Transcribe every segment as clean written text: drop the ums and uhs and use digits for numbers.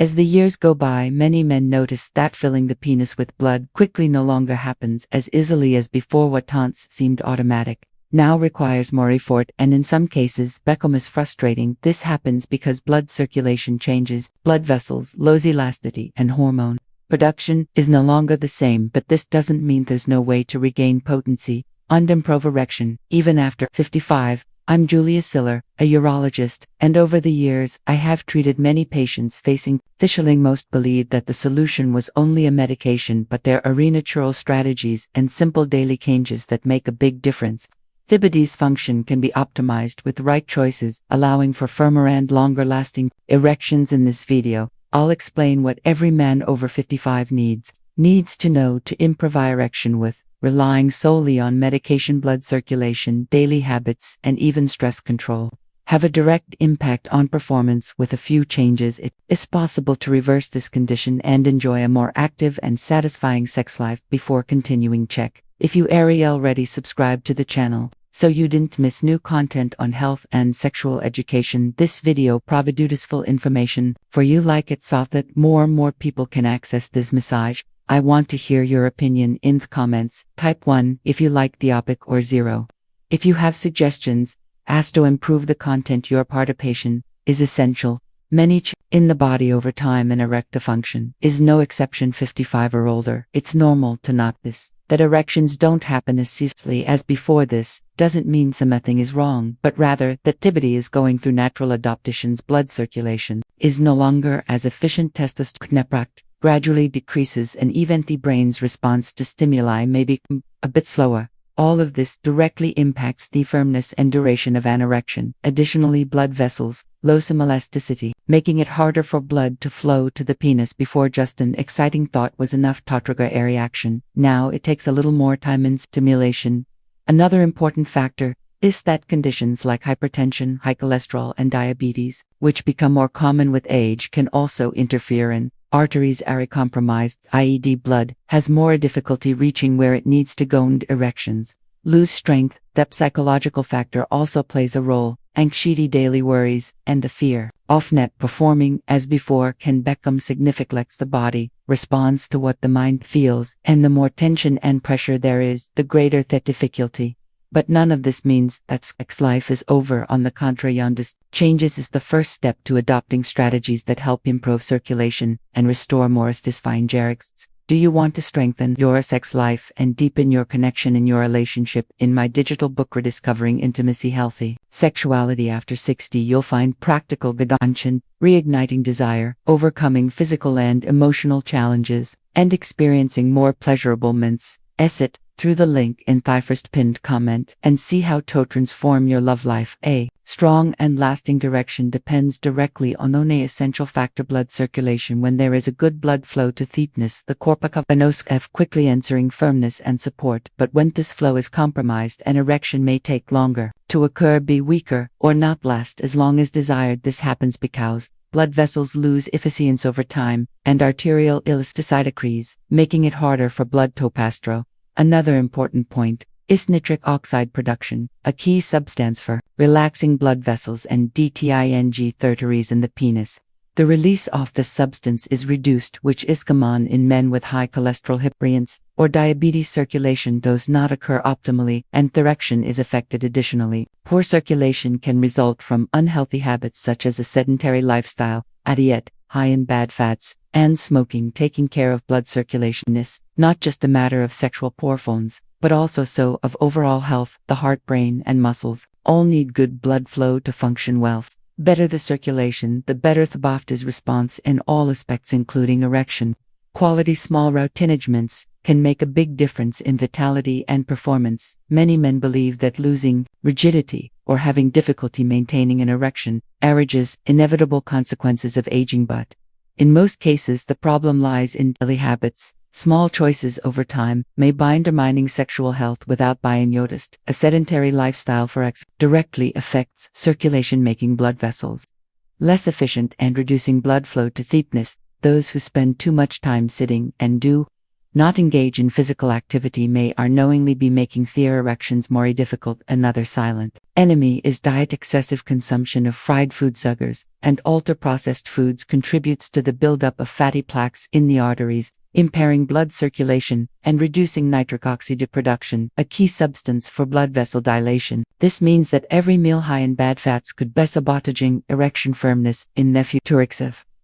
As the years go by, many men notice that filling the penis with blood quickly no longer happens as easily as before. What once seemed automatic now requires more effort, and in some cases becomes frustrating. This happens because blood circulation changes, blood vessels lose elasticity, and hormone production is no longer the same. But this doesn't mean there's no way to regain potency and improve erection, even after 55. I'm Julia Siller, a urologist, and over the years, I have treated many patients facing fishing. Most believe that the solution was only a medication, but there are natural strategies and simple daily changes that make a big difference. The body's function can be optimized with the right choices, allowing for firmer and longer-lasting erections. In this video, I'll explain what every man over 55 needs to know to improve erection with relying solely on medication. Blood circulation, daily habits, and even stress control have a direct impact on performance. With a few changes, it is possible to reverse this condition and enjoy a more active and satisfying sex life. Before continuing, check if you are already subscribed to the channel so you didn't miss new content on health and sexual education. This video provides useful information for you like it so that more and more people can access this message. I want to hear your opinion in the comments. Type 1 if you like the topic, or 0 if you have suggestions as to improve the content. Your participation is essential. Many in the body over time, and erectile function is no exception. 55 or older, it's normal to notice that erections don't happen as easily as before. This doesn't mean something is wrong, but rather that the body is going through natural adaptations. Blood circulation is no longer as efficient. Testosterone gradually decreases, and even the brain's response to stimuli may be a bit slower. All of this directly impacts the firmness and duration of an erection. Additionally, blood vessels lose some elasticity, making it harder for blood to flow to the penis. Before, just an exciting thought was enough to trigger a reaction. Now it takes a little more time and stimulation. Another important factor is that conditions like hypertension, high cholesterol, and diabetes, which become more common with age, can also interfere. In arteries are compromised, i.e. blood has more difficulty reaching where it needs to go, and erections lose strength. That psychological factor also plays a role. Anxiety, daily worries, and the fear of not performing as before can become significant. The body responds to what the mind feels, and the more tension and pressure there is, the greater the difficulty. But none of this means that sex life is over. On the contrary, changes is the first step to adopting strategies that help improve circulation and restore more satisfying erections. Do you want to strengthen your sex life and deepen your connection in your relationship? In my digital book Rediscovering Intimacy, Healthy Sexuality After 60, you'll find practical guidance on reigniting desire, overcoming physical and emotional challenges, and experiencing more pleasurable moments. Exit through the link in the first pinned comment and see how to transform your love life. A strong and lasting direction depends directly on an essential factor: blood circulation. When there is a good blood flow to the penis, the corpus have quickly answering firmness and support. But when this flow is compromised, an erection may take longer to occur, be weaker, or not last as long as desired. This happens because blood vessels lose efficiency over time, and arterial elasticity decreases, making it harder for blood to pass through. Another important point is nitric oxide production, a key substance for relaxing blood vessels and detaining arteries in the penis. The release of this substance is reduced, which is common in men with high cholesterol, hypertension, or diabetes. Circulation does not occur optimally, and the erection is affected. Additionally, poor circulation can result from unhealthy habits such as a sedentary lifestyle, a diet high in bad fats, and smoking. Taking care of blood circulation is not just a matter of sexual performance, but also so of overall health. The heart, brain, and muscles all need good blood flow to function well. Better the circulation, the better the body's response in all aspects, including erection. Quality. Small routinagements can make a big difference in vitality and performance. Many men believe that losing rigidity or having difficulty maintaining an erection is inevitable consequences of aging, but in most cases the problem lies in daily habits. Small choices over time may be undermining sexual health without being noticed. A sedentary lifestyle for X directly affects circulation, making blood vessels less efficient and reducing blood flow to the penis. Those who spend too much time sitting and do not engage in physical activity may unknowingly be making erections more difficult. Another silent enemy is diet. Excessive consumption of fried food, sugars, and ultra-processed foods contributes to the buildup of fatty plaques in the arteries, impairing blood circulation and reducing nitric oxide production, a key substance for blood vessel dilation. This means that every meal high in bad fats could be sabotaging erection firmness in the future.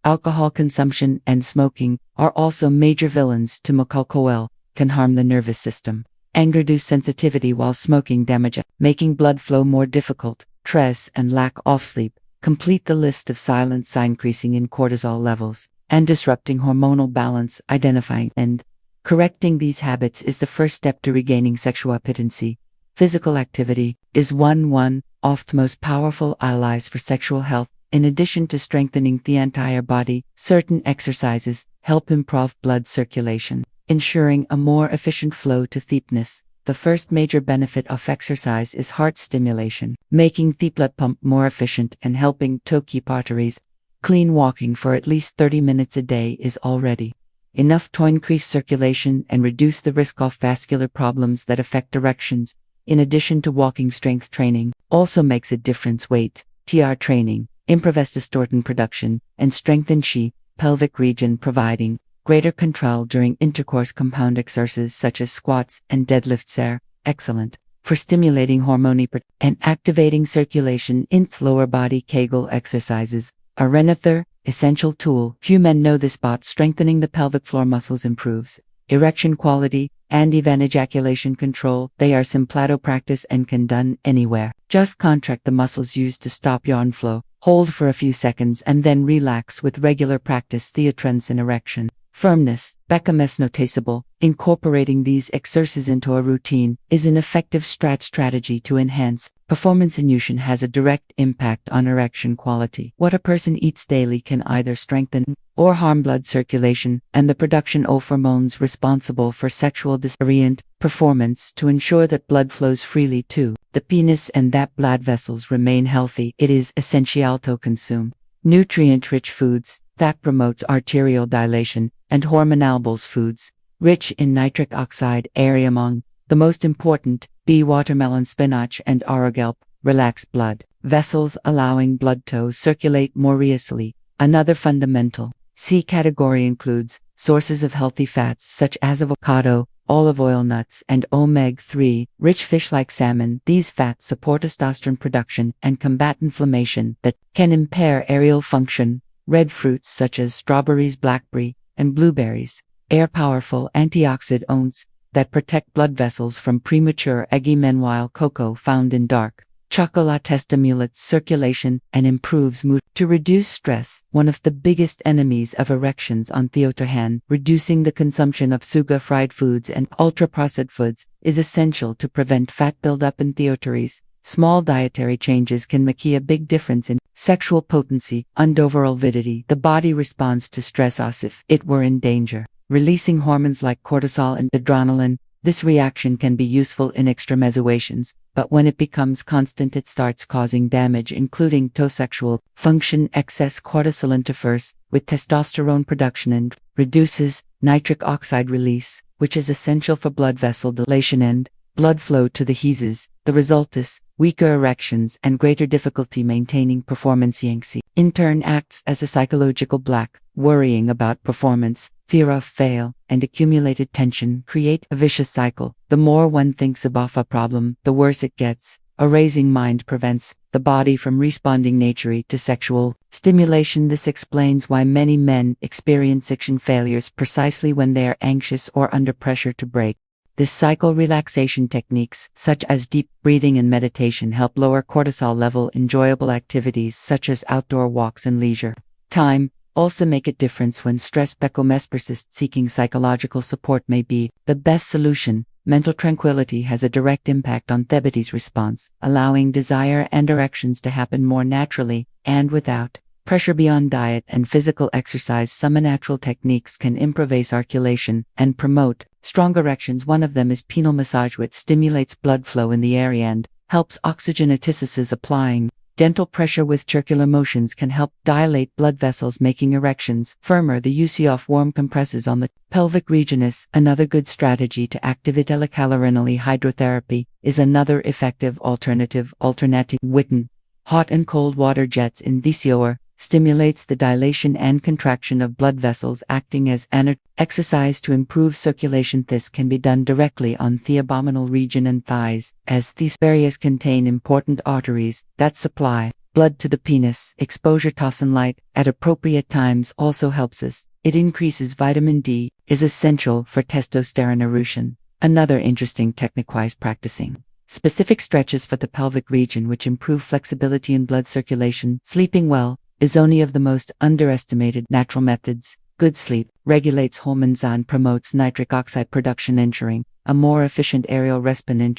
Alcohol consumption and smoking are also major villains to alcohol, can harm the nervous system and reduce sensitivity while smoking damage, making blood flow more difficult. Stress and lack of sleep complete the list of silent signs. Increasing in cortisol levels and disrupting hormonal balance. Identifying and correcting these habits is the first step to regaining sexual appetency. Physical activity is one of the most powerful allies for sexual health. In addition to strengthening the entire body, certain exercises help improve blood circulation, ensuring a more efficient flow to the penis. The first major benefit of exercise is heart stimulation, making the blood pump more efficient and helping to keep arteries clean. Walking for at least 30 minutes a day is already enough to increase circulation and reduce the risk of vascular problems that affect erections. In addition to walking, strength training also makes a difference. Weight training improves testosterone production and strengthens the pelvic region, providing greater control during intercourse. Compound exercises such as squats and deadlifts are excellent for stimulating hormone and activating circulation in the lower body. Kegel exercises are another essential tool. Few men know this, but strengthening the pelvic floor muscles improves erection quality and even ejaculation control. They are simple to practice and can done anywhere. Just contract the muscles used to stop yawn flow, hold for a few seconds and then relax. With regular practice, the trends in erection firmness becomes noticeable. Incorporating these exercises into a routine is an effective strategy to enhance performance. Nutrition has a direct impact on erection quality. What a person eats daily can either strengthen or harm blood circulation and the production of hormones responsible for sexual disorient performance. To ensure that blood flows freely to the penis and that blood vessels remain healthy, it is essential to consume nutrient-rich foods that promotes arterial dilation and hormonal foods rich in nitric oxide are among the most important. Watermelon, spinach, and arugula relax blood vessels, allowing blood to circulate more easily. Another fundamental C category includes sources of healthy fats such as avocado, olive oil, nuts, and omega-3 rich fish like salmon. These fats support testosterone production and combat inflammation that can impair erectile function. Red fruits such as strawberries, blackberry, and blueberries are powerful antioxidants that protect blood vessels from premature aging. Meanwhile, cocoa found in dark chocolate stimulates circulation and improves mood. To reduce stress, one of the biggest enemies of erections on the other hand, reducing the consumption of sugar, fried foods, and ultra-processed foods is essential to prevent fat buildup in the arteries. Small dietary changes can make a big difference in sexual potency and overall avidity. The body responds to stress as if it were in danger, releasing hormones like cortisol and adrenaline. This reaction can be useful in extreme situations, but when it becomes constant, it starts causing damage, including to sexual function. Excess cortisol interferes with testosterone production and reduces nitric oxide release, which is essential for blood vessel dilation and blood flow to the heases. The result is weaker erections and greater difficulty maintaining performance. Anxiety, in turn, acts as a psychological block. Worrying about performance, fear of fail, and accumulated tension create a vicious cycle. The more one thinks about a problem, the worse it gets. A racing mind prevents the body from responding naturally to sexual stimulation. This explains why many men experience sexual failures precisely when they are anxious or under pressure to break this cycle. Relaxation techniques such as deep breathing and meditation help lower cortisol level. Enjoyable activities such as outdoor walks and leisure time also make a difference when stress persists. Seeking psychological support may be the best solution. Mental tranquility has a direct impact on the body's response, allowing desire and erections to happen more naturally and without pressure. Beyond diet and physical exercise, some natural techniques can improve circulation and promote strong erections. One of them is penile massage, which stimulates blood flow in the area and helps oxygenatisis. Applying Gentle pressure with circular motions can help dilate blood vessels, making erections firmer. The use of warm compresses on the pelvic region is another good strategy to activate. Electrolytic hydrotherapy is another effective alternative. Alternating witten hot and cold water jets in VCOR stimulates the dilation and contraction of blood vessels, acting as an exercise to improve circulation. This can be done directly on the abdominal region and thighs, as these areas contain important arteries that supply blood to the penis. Exposure to sunlight at appropriate times also helps us. It increases vitamin D, is essential for testosterone erosion. Another interesting technique is practicing specific stretches for the pelvic region, which improve flexibility and blood circulation. Sleeping well is only of the most underestimated natural methods. Good sleep regulates hormones and promotes nitric oxide production, ensuring a more efficient aerial response.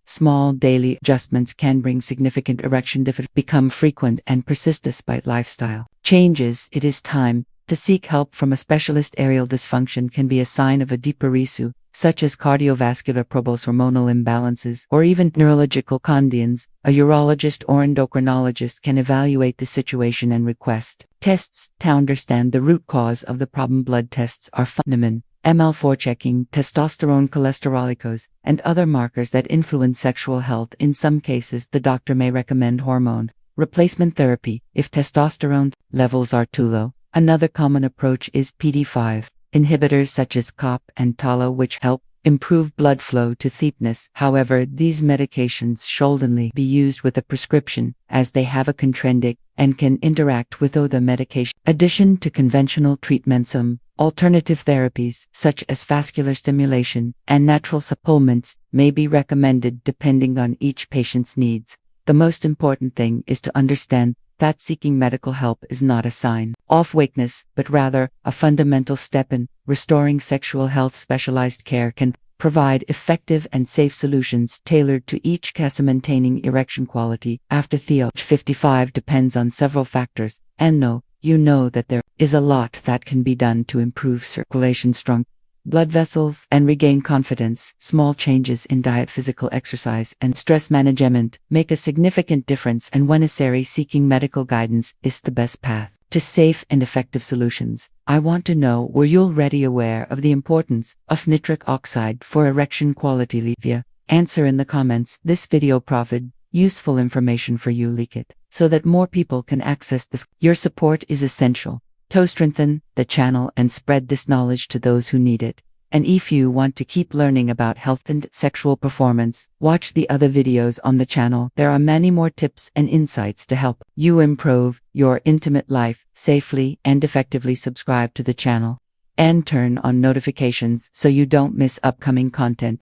Small daily adjustments can bring significant erection difficulty become frequent and persist despite lifestyle changes. It is time to seek help from a specialist. Aerial dysfunction can be a sign of a deeper issue, such as cardiovascular problems, hormonal imbalances, or even neurological conditions. A urologist or endocrinologist can evaluate the situation and request tests to understand the root cause of the problem. Blood tests are fundamental. ML4 checking testosterone, cholesterol levels, and other markers that influence sexual health. In some cases, the doctor may recommend hormone replacement therapy if testosterone levels are too low. Another common approach is PD5 inhibitors such as COP and TALO, which help improve blood flow to the penis. However, these medications should only be used with a prescription, as they have a contraindication and can interact with other medication. Addition to conventional treatments, some alternative therapies such as vascular stimulation and natural supplements may be recommended depending on each patient's needs. The most important thing is to understand that seeking medical help is not a sign of weakness, but rather a fundamental step in restoring sexual health. Specialized care can provide effective and safe solutions tailored to each case. Maintaining erection quality after the age 55 depends on several factors, and you know that there is a lot that can be done to improve circulation, strong blood vessels, and regain confidence. Small changes in diet, physical exercise, and stress management make a significant difference, and when necessary, seeking medical guidance is the best path to safe and effective solutions. I want to know, were you already aware of the importance of nitric oxide for erection quality? Leave your answer in the comments. This video provided useful information for you. Leak it so that more people can access this. Your support is essential to strengthen the channel and spread this knowledge to those who need it. And if you want to keep learning about health and sexual performance, watch the other videos on the channel. There are many more tips and insights to help you improve your intimate life safely and effectively. Subscribe to the channel and turn on notifications so you don't miss upcoming content.